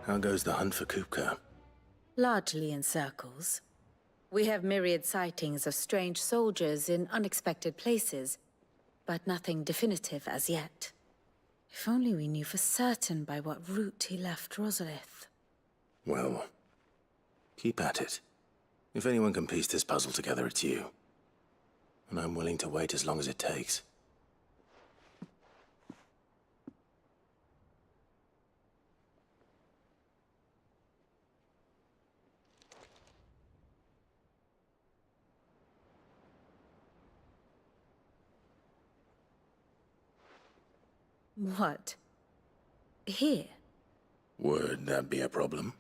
How goes the hunt for Kupka? Largely in circles. We have myriad sightings of strange soldiers in unexpected places, but nothing definitive as yet. If only we knew for certain by what route he left Rosalith. Well, keep at it. If anyone can piece this puzzle together, it's you. And I'm willing to wait as long as it takes. What? Here? Would that be a problem?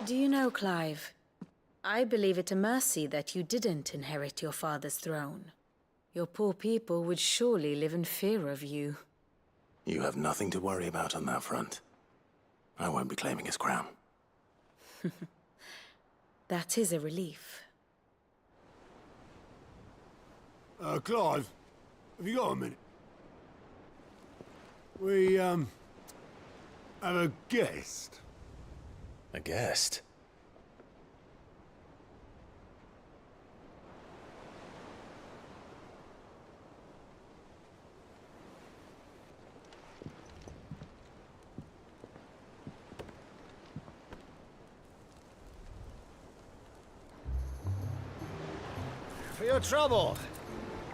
Do you know, Clive? I believe it a mercy that you didn't inherit your father's throne. Your poor people would surely live in fear of you. You have nothing to worry about on that front. I won't be claiming his crown. That is a relief. Clive, have you got a minute? We, have a guest. A guest? For your trouble.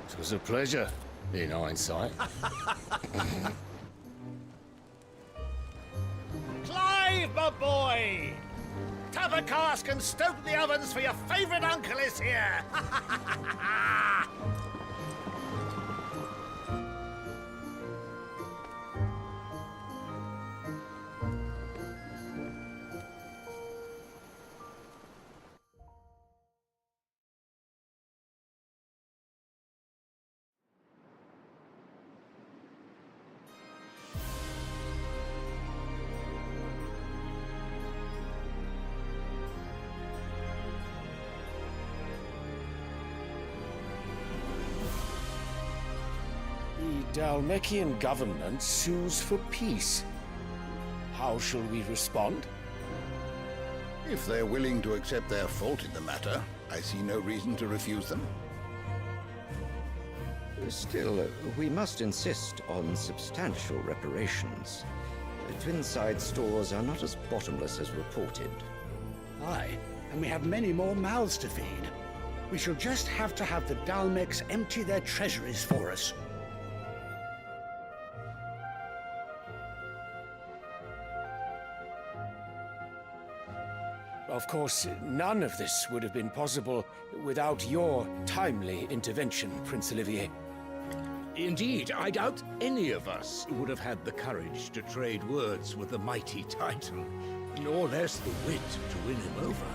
It was a pleasure, in hindsight. Clive, my boy! Tap a cask and stoke the ovens for your favorite uncle is here! The Dalmekian government sues for peace. How shall we respond? If they're willing to accept their fault in the matter, I see no reason to refuse them. Still, we must insist on substantial reparations. Twinside stores are not as bottomless as reported. Aye, and we have many more mouths to feed. We shall just have to have the Dalmeks empty their treasuries for us. Of course, none of this would have been possible without your timely intervention, Prince Olivier. Indeed, I doubt any of us would have had the courage to trade words with the mighty Titan, nor less the wit to win him over.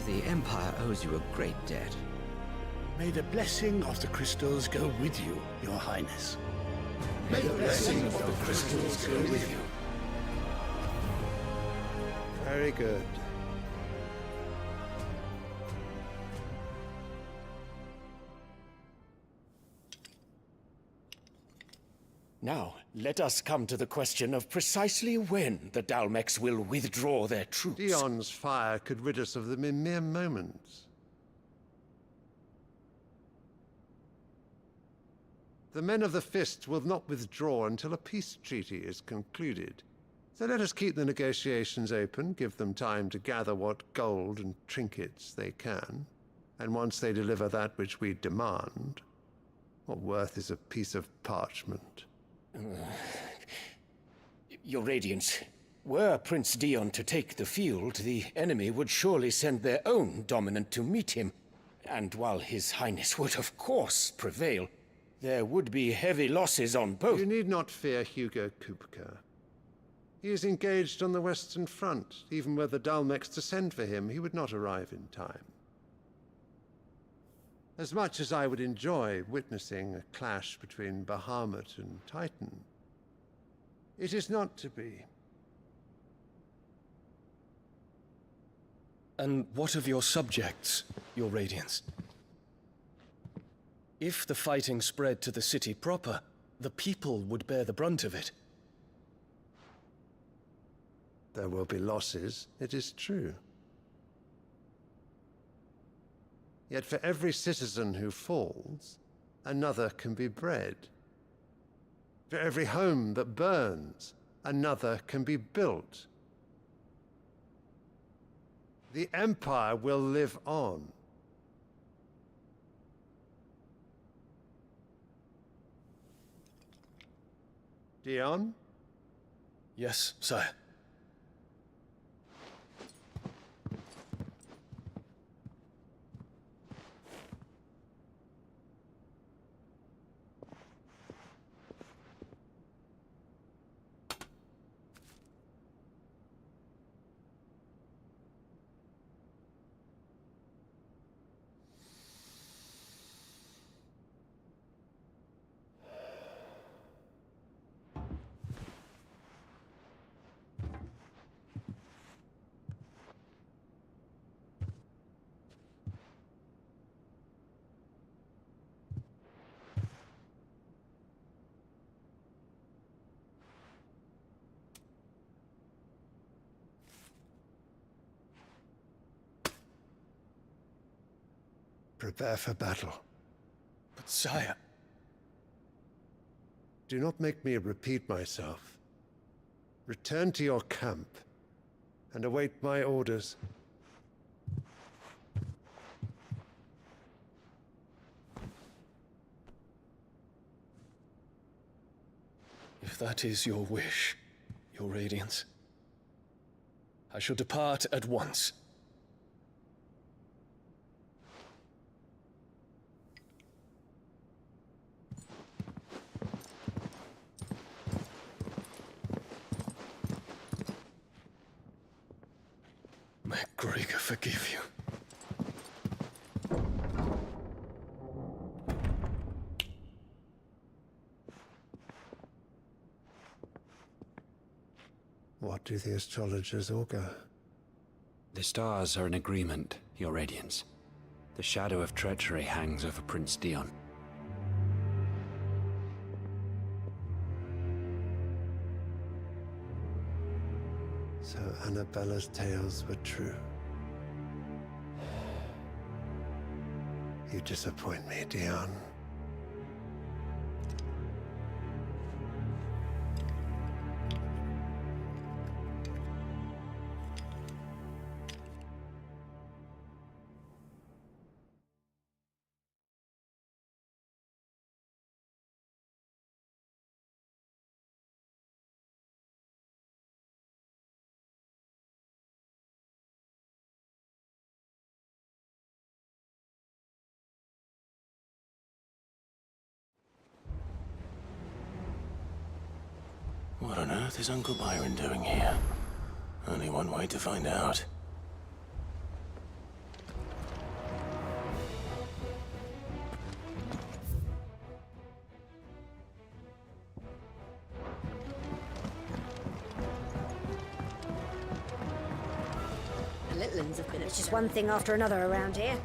The Empire owes you a great debt. May the blessing of the crystals go with you, Your Highness. May the blessing of the crystals go with you. Very good. Now, let us come to the question of precisely when the Dalmeks will withdraw their troops. Dion's fire could rid us of them in mere moments. The men of the Fist will not withdraw until a peace treaty is concluded. So let us keep the negotiations open, give them time to gather what gold and trinkets they can. And once they deliver that which we demand, what worth is a piece of parchment? Your Radiance, were Prince Dion to take the field, the enemy would surely send their own dominant to meet him. And while His Highness would of course prevail, there would be heavy losses on both. You need not fear Hugo Kupka. He is engaged on the Western Front. Even were the Dalmeks to send for him, he would not arrive in time. As much as I would enjoy witnessing a clash between Bahamut and Titan, it is not to be. And what of your subjects, Your Radiance? If the fighting spread to the city proper, the people would bear the brunt of it. There will be losses, it is true. Yet for every citizen who falls, another can be bred. For every home that burns, another can be built. The Empire will live on. Dion? Yes, sire. Prepare for battle. But sire... Do not make me repeat myself. Return to your camp and await my orders. If that is your wish, your Radiance, I shall depart at once. May Gregor forgive you. What do the astrologers augur? The stars are in agreement, Your Radiance. The shadow of treachery hangs over Prince Dion. So Annabella's tales were true. You disappoint me, Dion. What on earth is Uncle Byron doing here? Only one way to find out. Littlands have been... It's just one thing after another around here.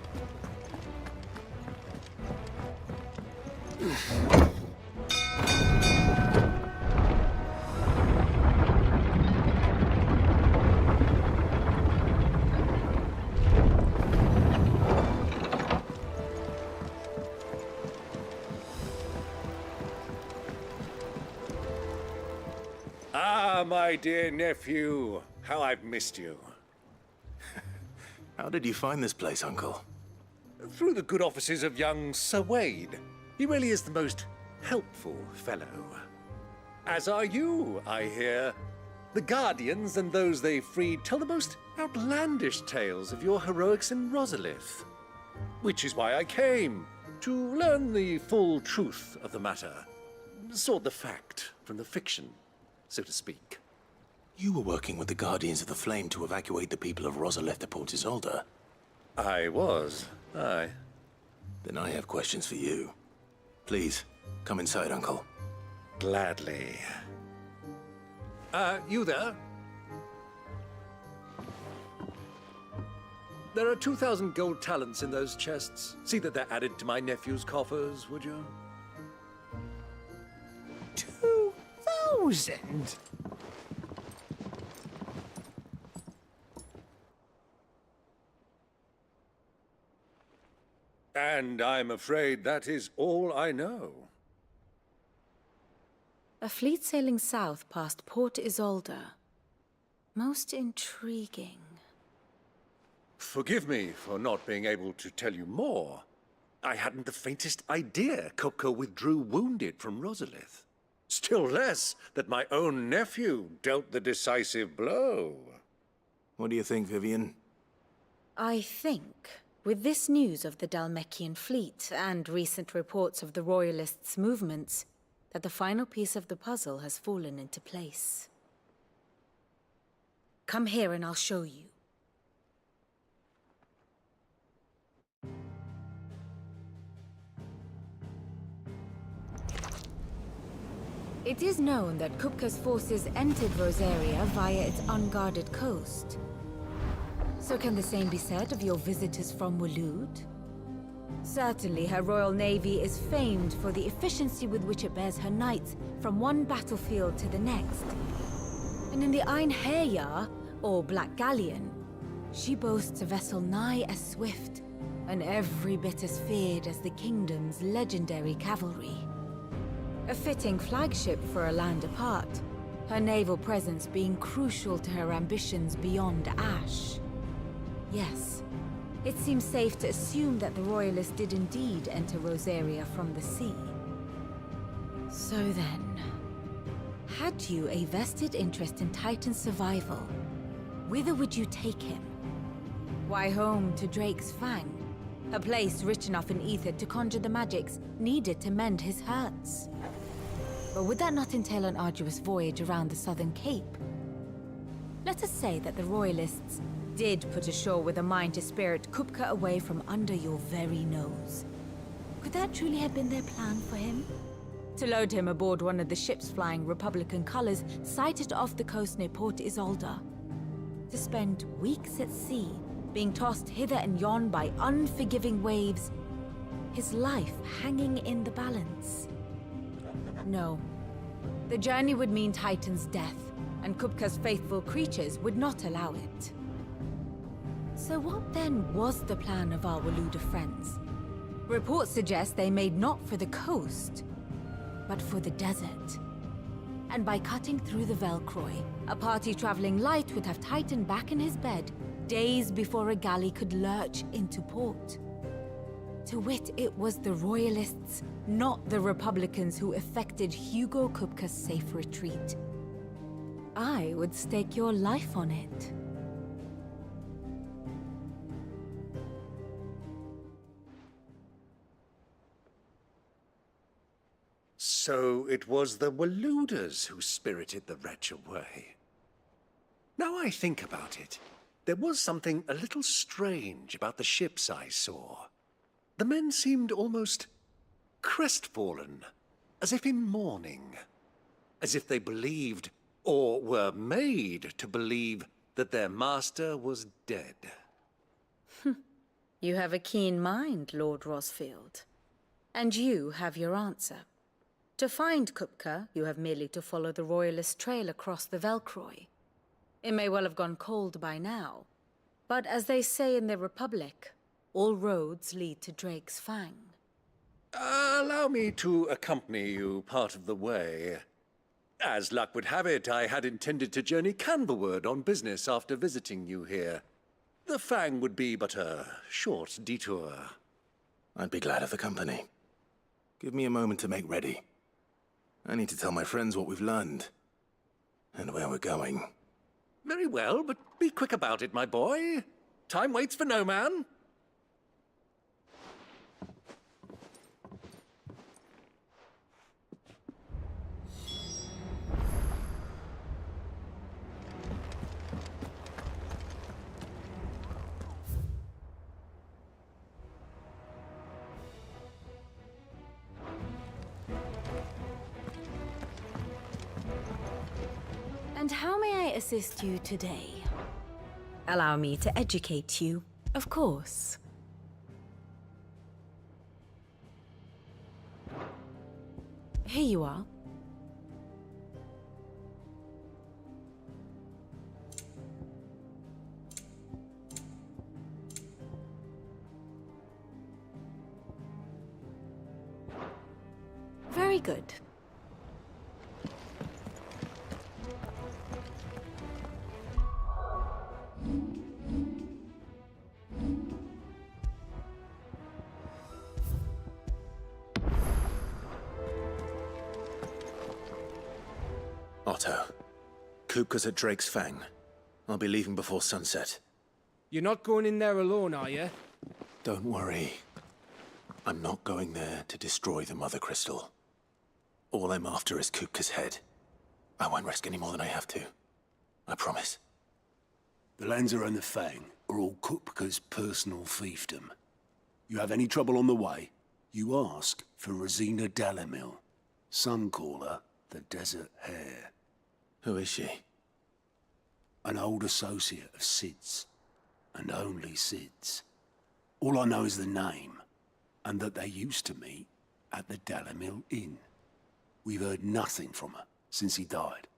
My dear nephew, how I've missed you. How did you find this place, Uncle? Through the good offices of young Sir Wade. He really is the most helpful fellow. As are you, I hear. The Guardians and those they freed tell the most outlandish tales of your heroics in Rosalith. Which is why I came, to learn the full truth of the matter. Sort the fact from the fiction, so to speak. You were working with the Guardians of the Flame to evacuate the people of Rosalith to Port Isolde. I was, aye. Then I have questions for you. Please, come inside, Uncle. Gladly. You there? There are 2,000 gold talents in those chests. See that they're added to my nephew's coffers, would you? 2,000? And I'm afraid that is all I know. A fleet sailing south past Port Isolde. Most intriguing. Forgive me for not being able to tell you more. I hadn't the faintest idea Kupka withdrew wounded from Rosalith. Still less that my own nephew dealt the decisive blow. What do you think, Vivian? I think, with this news of the Dhalmekian fleet and recent reports of the Royalists' movements, that the final piece of the puzzle has fallen into place. Come here and I'll show you. It is known that Kupka's forces entered Rosaria via its unguarded coast. So can the same be said of your visitors from Waloed? Certainly, her Royal Navy is famed for the efficiency with which it bears her knights from one battlefield to the next. And in the Einherjar, or Black Galleon, she boasts a vessel nigh as swift, and every bit as feared as the kingdom's legendary cavalry. A fitting flagship for a land apart, her naval presence being crucial to her ambitions beyond Ash. Yes, it seems safe to assume that the Royalists did indeed enter Rosaria from the sea. So then, had you a vested interest in Titan's survival, whither would you take him? Why, home to Drake's Fang, a place rich enough in ether to conjure the magics needed to mend his hurts. But would that not entail an arduous voyage around the southern cape? Let us say that the Royalists did put ashore with a mind to spirit Kupka away from under your very nose. Could that truly have been their plan for him? To load him aboard one of the ships flying Republican colors sighted off the coast near Port Isolde? To spend weeks at sea, being tossed hither and yon by unforgiving waves, his life hanging in the balance? No. The journey would mean Titan's death, and Kupka's faithful creatures would not allow it. So what then was the plan of our Waluda friends? Reports suggest they made not for the coast, but for the desert. And by cutting through the Velcroy, a party traveling light would have Titan back in his bed days before a galley could lurch into port. To wit, it was the Royalists, not the Republicans, who effected Hugo Kupka's safe retreat. I would stake your life on it. So it was the Waludas who spirited the wretch away. Now I think about it, there was something a little strange about the ships I saw. The men seemed almost crestfallen, as if in mourning, as if they believed, or were made to believe, that their master was dead. You have a keen mind, Lord Rosfield. And you have your answer. To find Kupka, you have merely to follow the Royalist trail across the Velcroy. It may well have gone cold by now, but as they say in the Republic, all roads lead to Drake's Fang. Allow me to accompany you part of the way. As luck would have it, I had intended to journey Canberward on business after visiting you here. The Fang would be but a short detour. I'd be glad of the company. Give me a moment to make ready. I need to tell my friends what we've learned, and where we're going. Very well, but be quick about it, my boy. Time waits for no man. And how may I assist you today? Allow me to educate you, of course. Here you are. Very good. Otto, Kupka's at Drake's Fang. I'll be leaving before sunset. You're not going in there alone, are you? Don't worry. I'm not going there to destroy the Mother Crystal. All I'm after is Kupka's head. I won't risk any more than I have to. I promise. The Lanza and the Fang are all Kupka's personal fiefdom. You have any trouble on the way, you ask for Rosina Dalamil. Some call her the Desert Hare. Who is she? An old associate of Sid's, and only Sid's. All I know is the name, and that they used to meet at the Dalamil Inn. We've heard nothing from her since he died.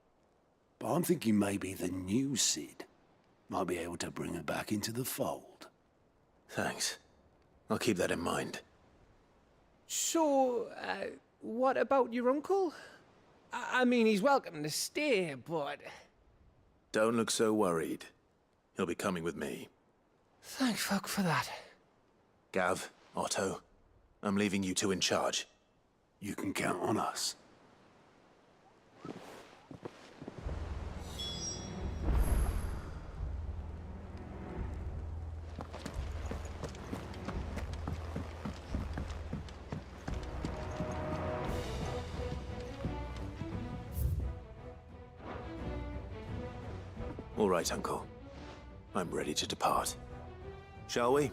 But I'm thinking maybe the new Sid might be able to bring her back into the fold. Thanks. I'll keep that in mind. So, what about your uncle? I mean, he's welcome to stay, but... Don't look so worried. He'll be coming with me. Thank fuck for that. Gav, Otto, I'm leaving you two in charge. You can count on us. All right, Uncle. I'm ready to depart. Shall we?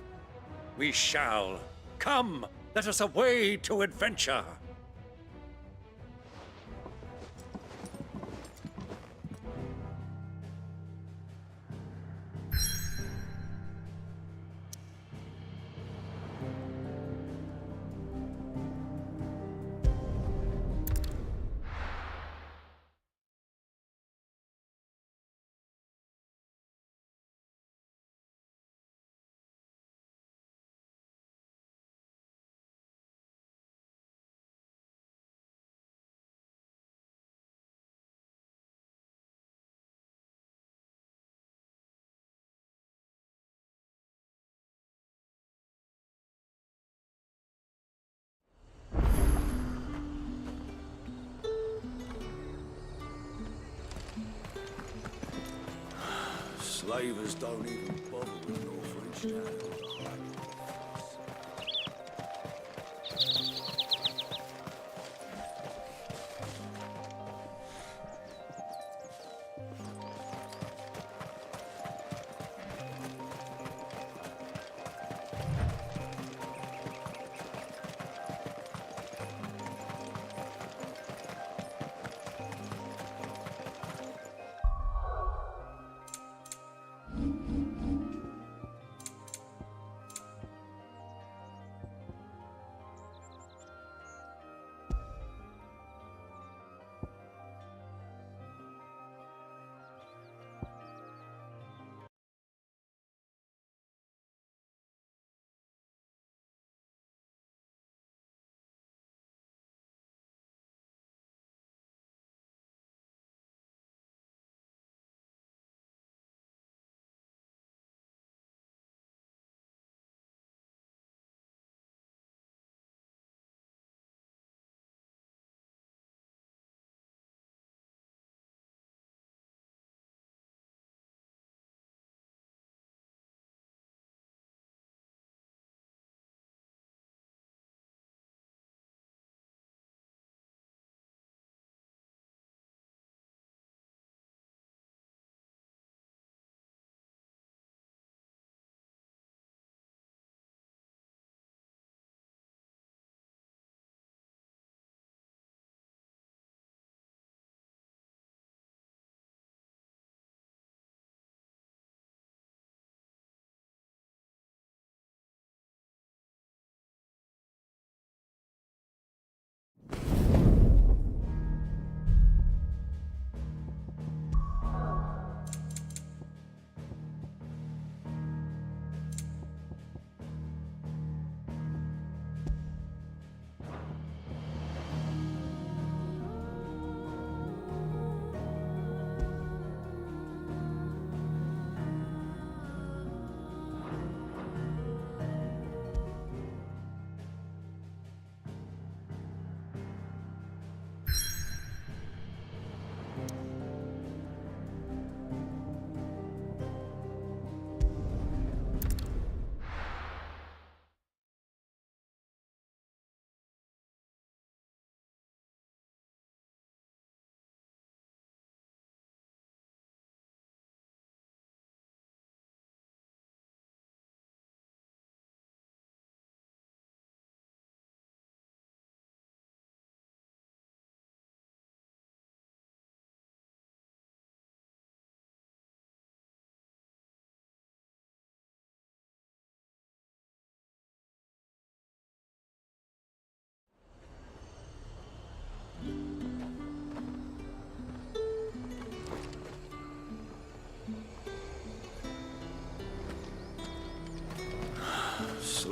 We shall. Come, let us away to adventure. Slavers don't even bother with North French now.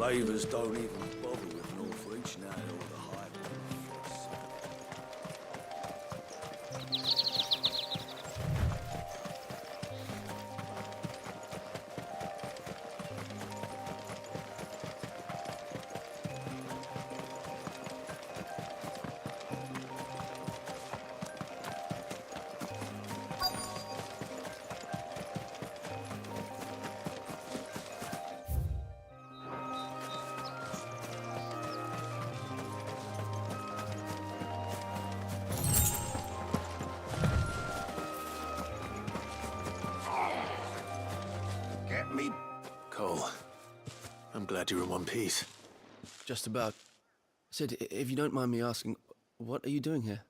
Slavers don't even bother with Northreach now or the Highlands. Get me. Cole, I'm glad you're in one piece. Just about. Sid, if you don't mind me asking, what are you doing here?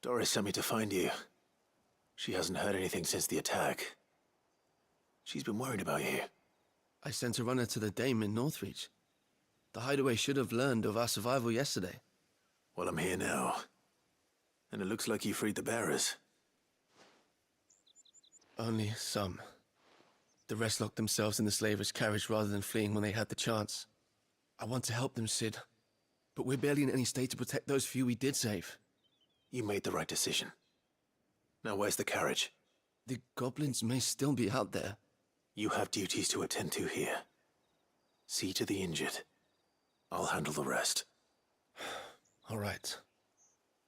Doris sent me to find you. She hasn't heard anything since the attack. She's been worried about you. I sent a runner to the Dame in Northreach. The hideaway should have learned of our survival yesterday. Well, I'm here now. And it looks like you freed the bearers. Only some. The rest locked themselves in the slaver's carriage rather than fleeing when they had the chance. I want to help them, Sid. But we're barely in any state to protect those few we did save. You made the right decision. Now where's the carriage? The goblins may still be out there. You have duties to attend to here. See to the injured. I'll handle the rest. All right.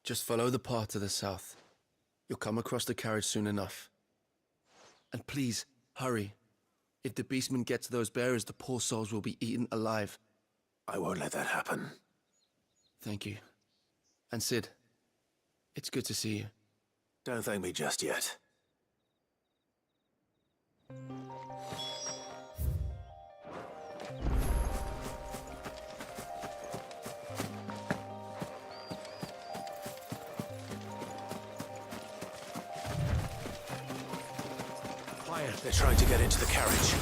Just follow the path to the south. You'll come across the carriage soon enough. And please, hurry. If the beastmen get to those bearers, the poor souls will be eaten alive. I won't let that happen. Thank you. And Sid, it's good to see you. Don't thank me just yet. Quiet. They're trying to get into the carriage.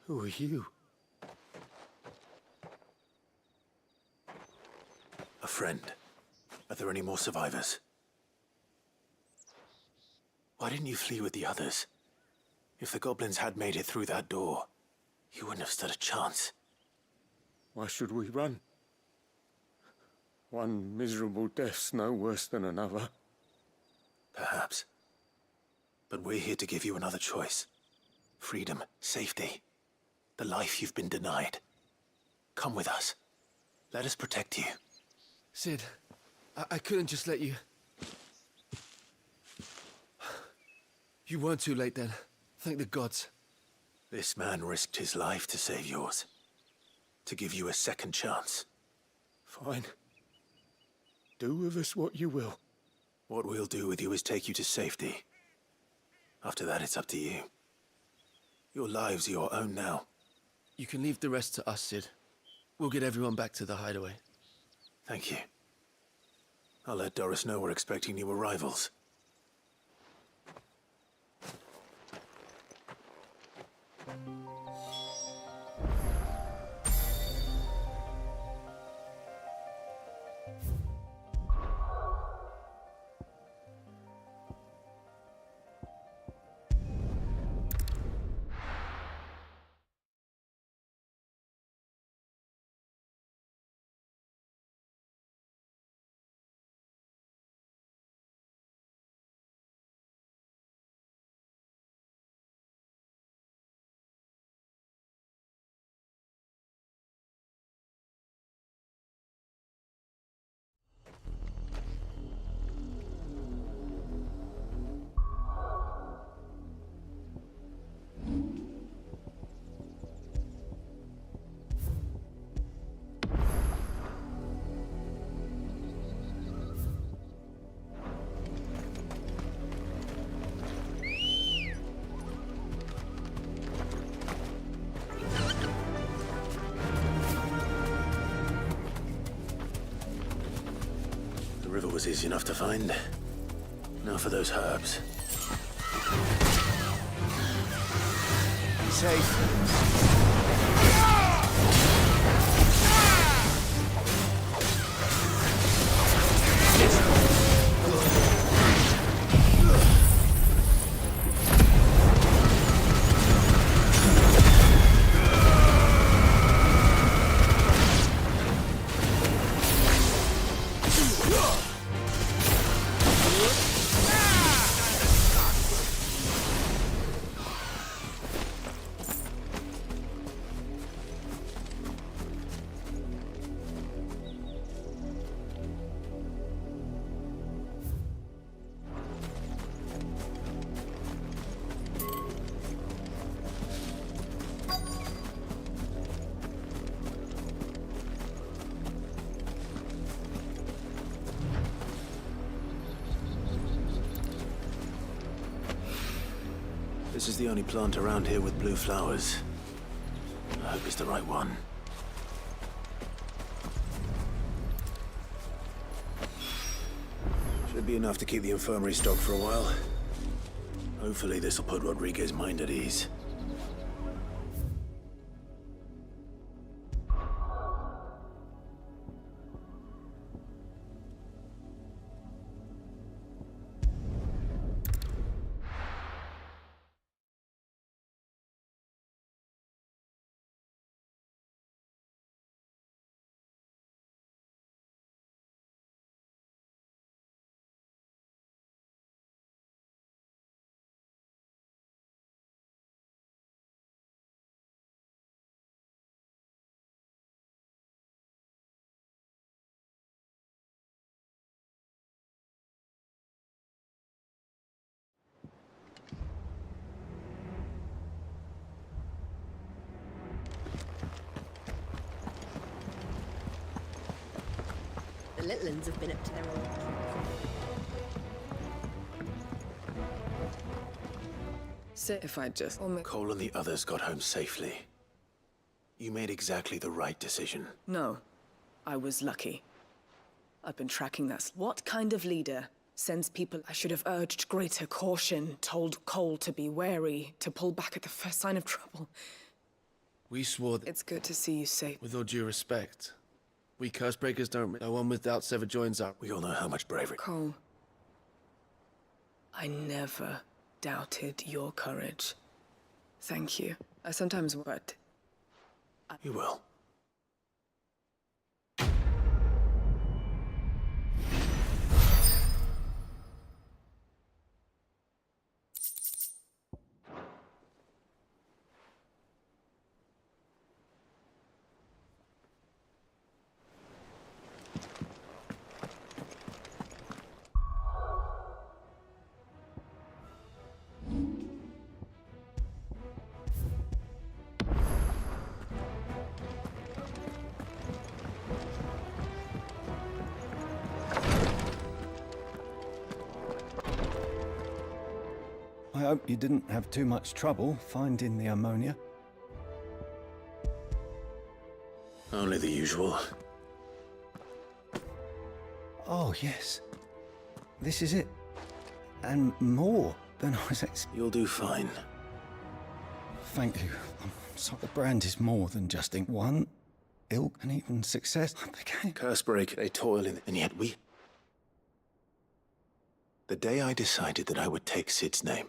Who are you? A friend. Are there any more survivors? Why didn't you flee with the others? If the goblins had made it through that door, you wouldn't have stood a chance. Why should we run? One miserable death's no worse than another. Perhaps. But we're here to give you another choice. Freedom, safety. The life you've been denied. Come with us. Let us protect you. Sid, I couldn't just let you... You weren't too late then. Thank the gods. This man risked his life to save yours. To give you a second chance. Fine. Do with us what you will. What we'll do with you is take you to safety. After that, it's up to you. Your lives are your own now. You can leave the rest to us, Sid. We'll get everyone back to the hideaway. Thank you. I'll let Doris know we're expecting new arrivals. The river was easy enough to find. Now for those herbs. Be safe. This is the only plant around here with blue flowers. I hope it's the right one. Should be enough to keep the infirmary stocked for a while. Hopefully this'll put Rodriguez's mind at ease. The Litlands have been up to their old tricks. So if I just... Cole and the others got home safely. You made exactly the right decision. No. I was lucky. I've been tracking that. What kind of leader sends people... I should have urged greater caution, told Cole to be wary, to pull back at the first sign of trouble. We swore that... It's good to see you safe. With all due respect, we curse breakers don't... No one with doubts ever joins up. We all know how much bravery... Cole, I never doubted your courage. Thank you. I sometimes... but... You will. I hope you didn't have too much trouble finding the ammonia. Only the usual. Oh, yes. This is it. And more than I was expecting. You'll do fine. Thank you. So the brand is more than just ink. One, ilk, and even success. I became... Cursebreak, they toil in, and yet we... The day I decided that I would take Sid's name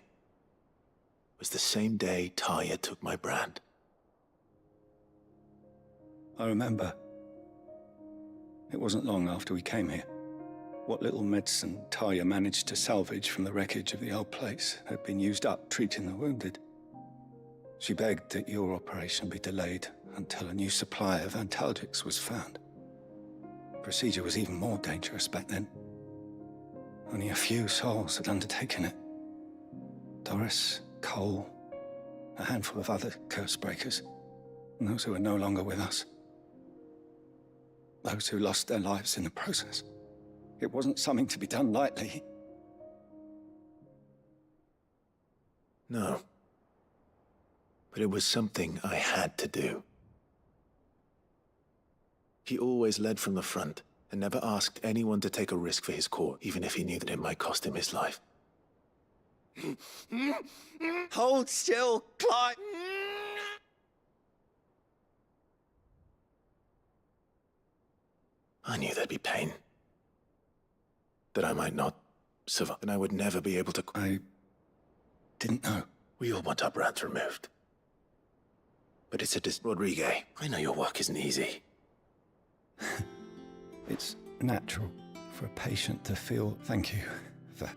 was the same day Talia took my brand. I remember. It wasn't long after we came here. What little medicine Talia managed to salvage from the wreckage of the old place had been used up treating the wounded. She begged that your operation be delayed until a new supply of antalgics was found. The procedure was even more dangerous back then. Only a few souls had undertaken it. Doris, Cole, a handful of other curse breakers, and those who are no longer with us. Those who lost their lives in the process. It wasn't something to be done lightly. No. But it was something I had to do. He always led from the front, and never asked anyone to take a risk for his cause, even if he knew that it might cost him his life. Hold still, Clyde! I knew there'd be pain. That I might not survive, and I would never be able to... I didn't know. We all want our brands removed. But it's a Rodriguez, I know your work isn't easy. It's natural for a patient to feel thank you for...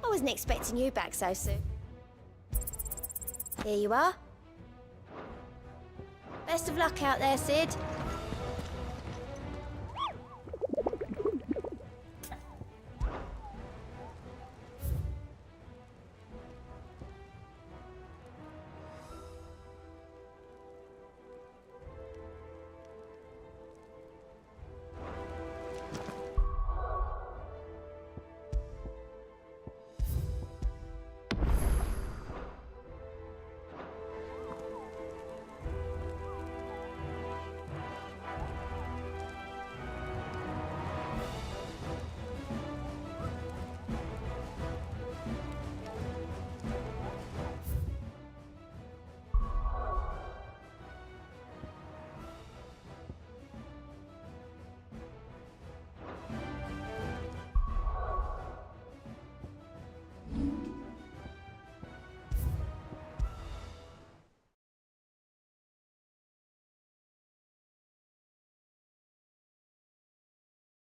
I wasn't expecting you back so soon. Here you are. Best of luck out there, Sid.